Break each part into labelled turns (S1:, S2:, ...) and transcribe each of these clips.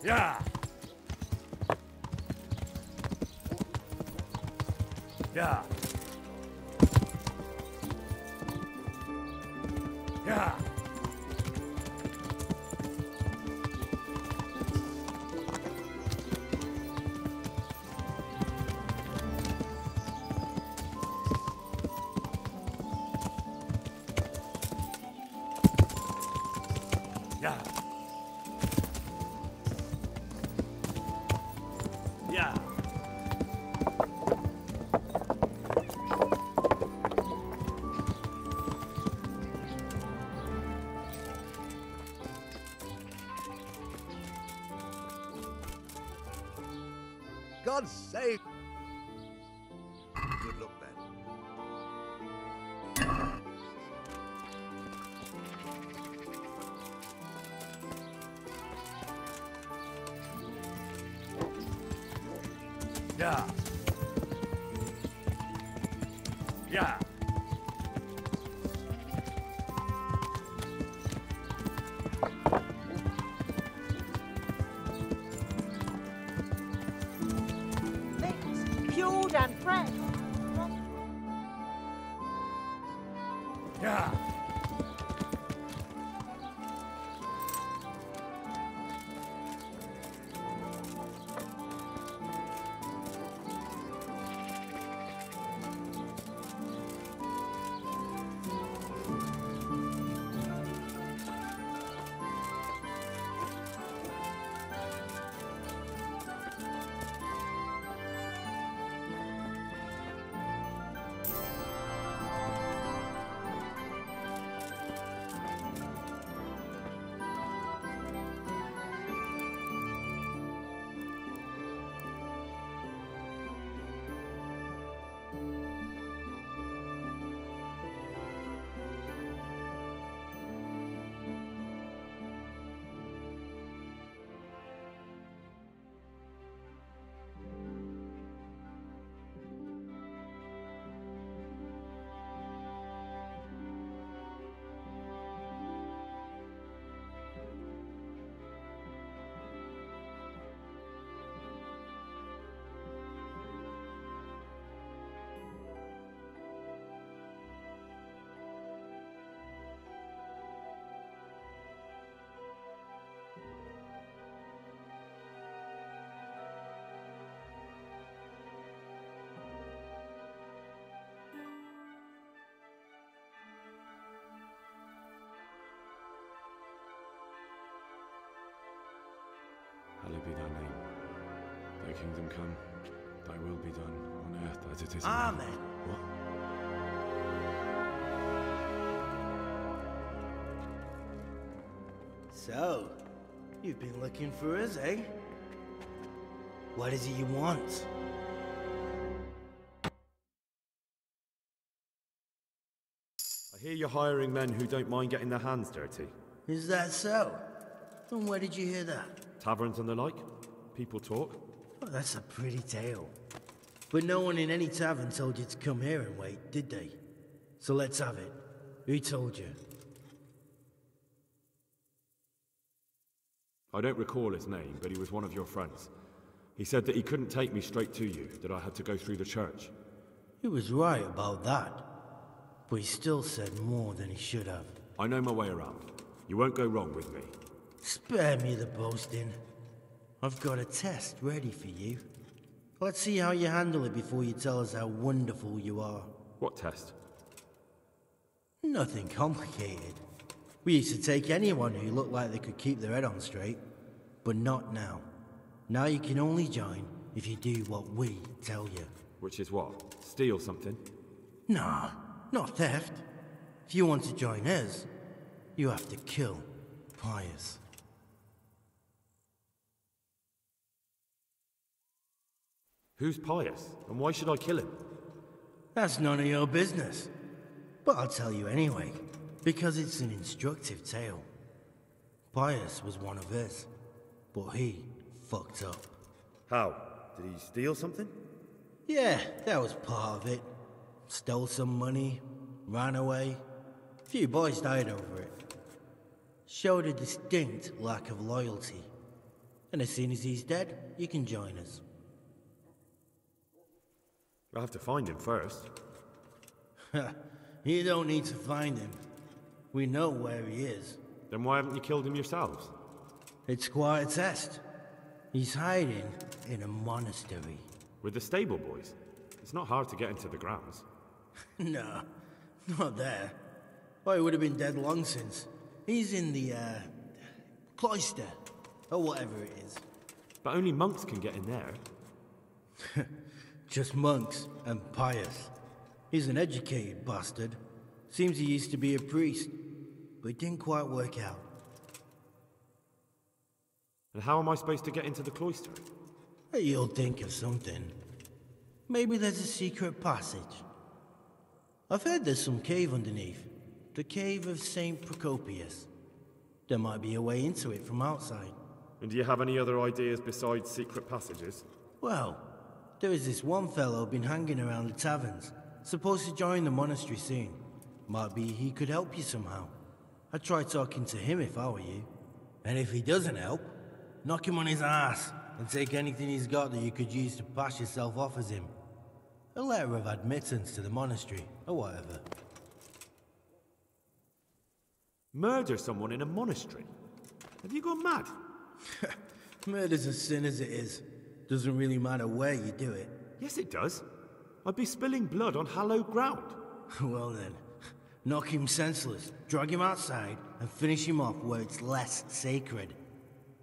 S1: Yeah. Yeah. Yeah. Yeah. Yeah.
S2: God save. Good luck then.
S1: Yeah. Yeah.
S3: Peeled and fresh.
S1: Yeah.
S4: Hallowed be thy name. Thy kingdom come, thy will be done, on earth as it is in
S2: Amen.
S4: heaven. What?
S5: So, you've been looking for us, eh? What is it you want?
S4: I hear you're hiring men who don't mind getting their hands dirty.
S5: Is that so? And where did you hear that?
S4: Taverns and the like? People talk?
S5: Oh, that's a pretty tale. But no one in any tavern told you to come here and wait, did they? So let's have it. Who told you?
S4: I don't recall his name, but he was one of your friends. He said that he couldn't take me straight to you, that I had to go through the church.
S5: He was right about that. But he still said more than he should have.
S4: I know my way around. You won't go wrong with me.
S5: Spare me the boasting. I've got a test ready for you. Let's see how you handle it before you tell us how wonderful you are.
S4: What test?
S5: Nothing complicated. We used to take anyone who looked like they could keep their head on straight. But not now. Now you can only join if you do what we tell you.
S4: Which is what? Steal something?
S5: Nah, not theft. If you want to join us, you have to kill Pius.
S4: Who's Pius? And why should I kill him?
S5: That's none of your business. But I'll tell you anyway, because it's an instructive tale. Pius was one of us, but he fucked up.
S4: How? Did he steal something?
S5: Yeah, that was part of it. Stole some money, ran away. A few boys died over it. Showed a distinct lack of loyalty. And as soon as he's dead, you can join us.
S4: I'll have to find him first.
S5: You don't need to find him. We know where he is.
S4: Then why haven't you killed him yourselves?
S5: It's quite a test. He's hiding in a monastery.
S4: With the stable boys? It's not hard to get into the grounds.
S5: No, not there. Well, he would have been dead long since. He's in the, cloister, or whatever it is.
S4: But only monks can get in there.
S5: Just monks and pious. He's an educated bastard. Seems he used to be a priest, but it didn't quite work out.
S4: And how am I supposed to get into the cloister?
S5: You'll think of something. Maybe there's a secret passage. I've heard there's some cave underneath. The cave of St. Procopius. There might be a way into it from outside.
S4: And do you have any other ideas besides secret passages?
S5: Well, there is this one fellow been hanging around the taverns. Supposed to join the monastery soon. Might be he could help you somehow. I'd try talking to him if I were you. And if he doesn't help, knock him on his ass and take anything he's got that you could use to pass yourself off as him. A letter of admittance to the monastery, or whatever.
S4: Murder someone in a monastery? Have you gone mad?
S5: Murder's a sin as it is. Doesn't really matter where you do it.
S4: Yes, it does. I'd be spilling blood on hallowed ground.
S5: Well then, knock him senseless, drag him outside, and finish him off where it's less sacred.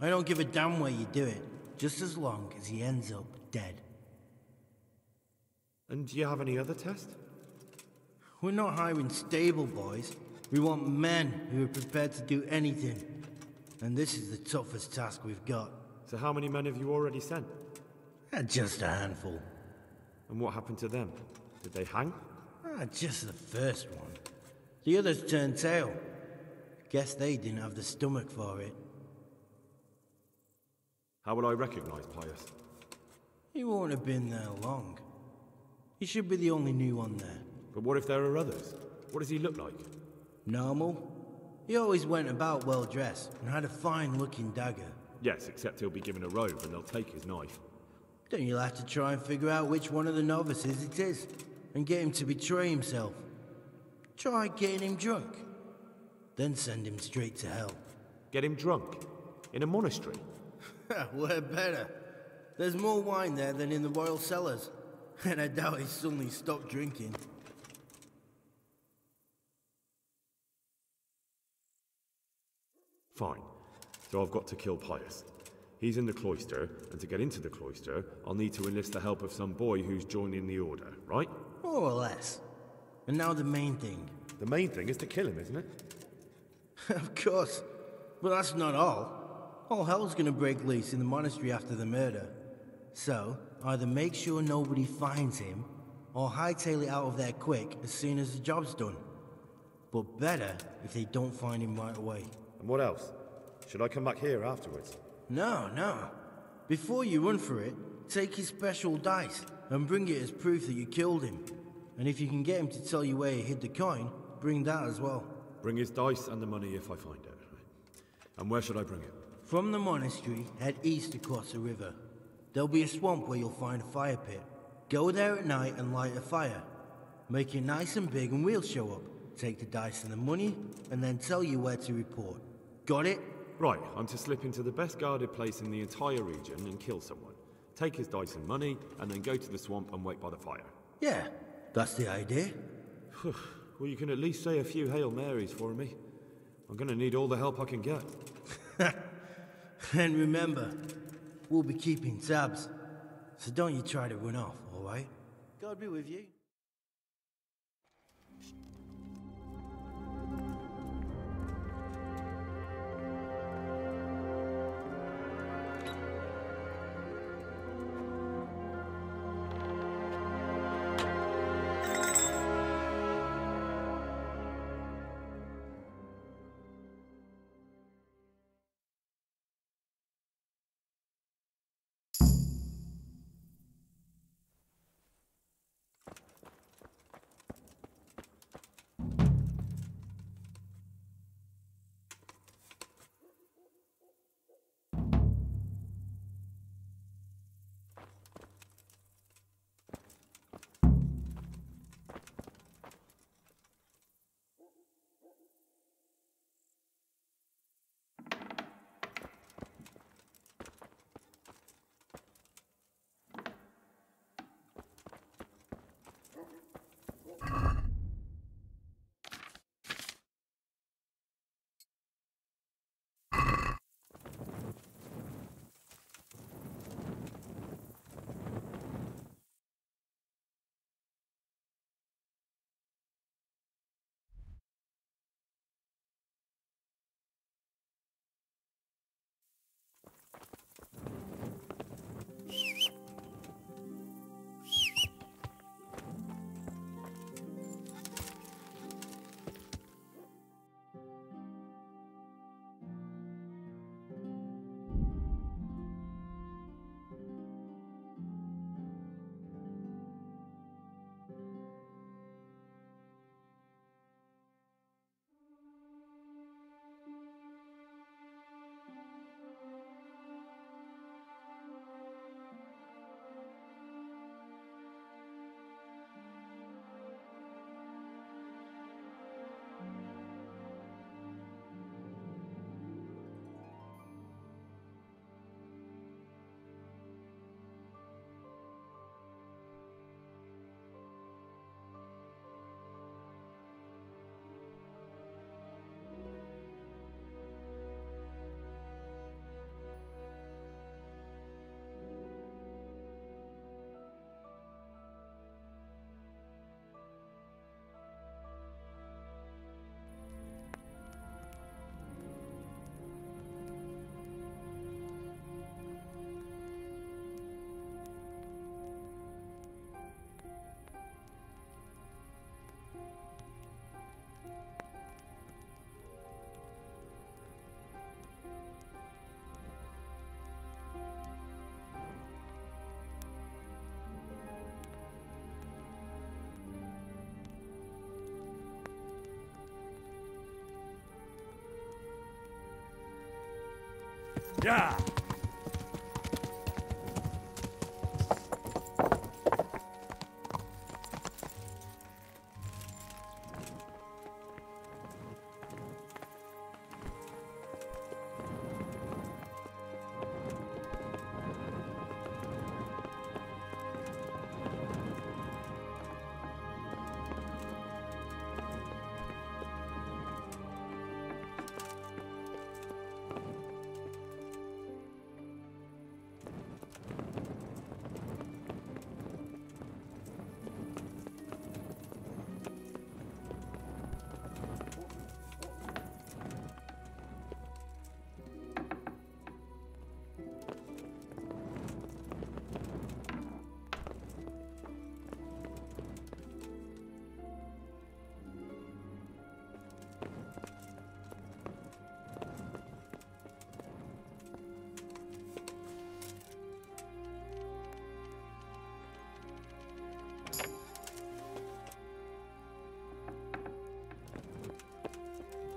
S5: I don't give a damn where you do it, just as long as he ends up dead.
S4: And do you have any other test?
S5: We're not hiring stable boys. We want men who are prepared to do anything. And this is the toughest task we've got.
S4: So how many men have you already sent?
S5: Just a handful.
S4: And what happened to them? Did they hang?
S5: Just the first one. The others turned tail. Guess they didn't have the stomach for it.
S4: How will I recognize Pius?
S5: He won't have been there long. He should be the only new one there.
S4: But what if there are others? What does he look like?
S5: Normal. He always went about well dressed and had a fine-looking dagger.
S4: Yes, except he'll be given a robe and they'll take his knife.
S5: Then you'll have to try and figure out which one of the novices it is, and get him to betray himself. Try getting him drunk. Then send him straight to hell.
S4: Get him drunk? In a monastery?
S5: We're better. There's more wine there than in the royal cellars. And I doubt he suddenly stopped drinking.
S4: Fine. So I've got to kill Pius. He's in the cloister, and to get into the cloister, I'll need to enlist the help of some boy who's joining the order, right?
S5: More or less. And now the main thing.
S4: The main thing is to kill him, isn't it?
S5: Of course. But that's not all. All hell's gonna break loose in the monastery after the murder. So, either make sure nobody finds him, or hightail it out of there quick as soon as the job's done. But better if they don't find him right away.
S4: And what else? Should I come back here afterwards?
S5: No. Before you run for it, take his special dice and bring it as proof that you killed him. And if you can get him to tell you where he hid the coin, bring that as well.
S4: Bring his dice and the money if I find it. And where should I bring it?
S5: From the monastery, head east across the river. There'll be a swamp where you'll find a fire pit. Go there at night and light a fire. Make it nice and big and we'll show up. Take the dice and the money, and then tell you where to report. Got it?
S4: Right, I'm to slip into the best guarded place in the entire region and kill someone. Take his dice and money, and then go to the swamp and wait by the fire.
S5: Yeah, that's the idea.
S4: Well, you can at least say a few Hail Marys for me. I'm gonna need all the help I can get.
S5: And remember, we'll be keeping tabs. So don't you try to run off, alright? God be with you.
S1: Yeah.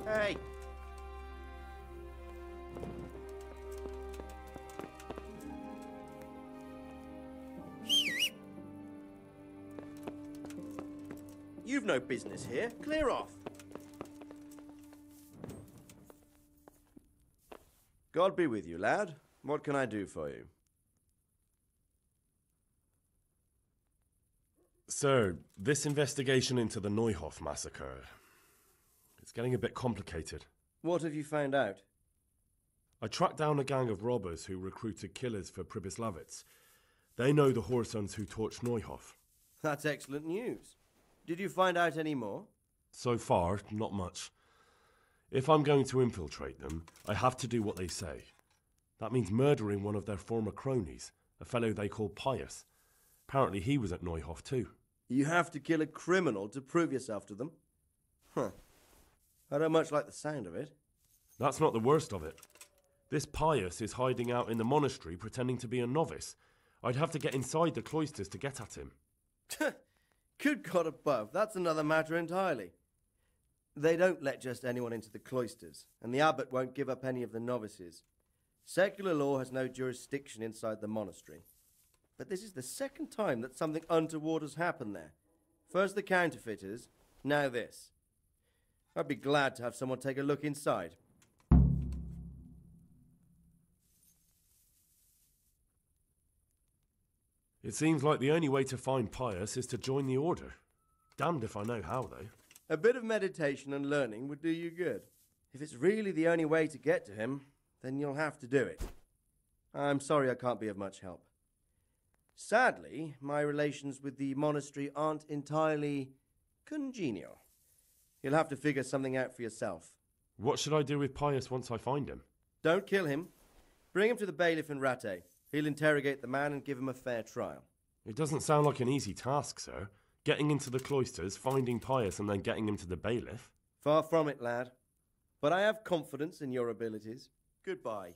S3: Hey! You've no business here. Clear off. God be with you, lad. What can I do for you?
S6: Sir, this investigation into the Neuhof massacre, it's getting a bit complicated.
S3: What have you found out?
S6: I tracked down a gang of robbers who recruited killers for Pribyslavitz. They know the whoresons who torched Neuhof.
S3: That's excellent news. Did you find out any more?
S6: So far, not much. If I'm going to infiltrate them, I have to do what they say. That means murdering one of their former cronies, a fellow they call Pius. Apparently he was at Neuhof too.
S3: You have to kill a criminal to prove yourself to them? Huh. I don't much like the sound of it.
S6: That's not the worst of it. This Pius is hiding out in the monastery pretending to be a novice. I'd have to get inside the cloisters to get at him.
S3: Good God above, that's another matter entirely. They don't let just anyone into the cloisters, and the abbot won't give up any of the novices. Secular law has no jurisdiction inside the monastery. But this is the second time that something untoward has happened there. First the counterfeiters, now this. I'd be glad to have someone take a look inside.
S6: It seems like the only way to find Pius is to join the order. Damned if I know how, though.
S3: A bit of meditation and learning would do you good. If it's really the only way to get to him, then you'll have to do it. I'm sorry I can't be of much help. Sadly, my relations with the monastery aren't entirely congenial. You'll have to figure something out for yourself.
S6: What should I do with Pius once I find him?
S3: Don't kill him. Bring him to the bailiff in Rataye. He'll interrogate the man and give him a fair trial.
S6: It doesn't sound like an easy task, sir. Getting into the cloisters, finding Pius, and then getting him to the bailiff.
S3: Far from it, lad. But I have confidence in your abilities. Goodbye.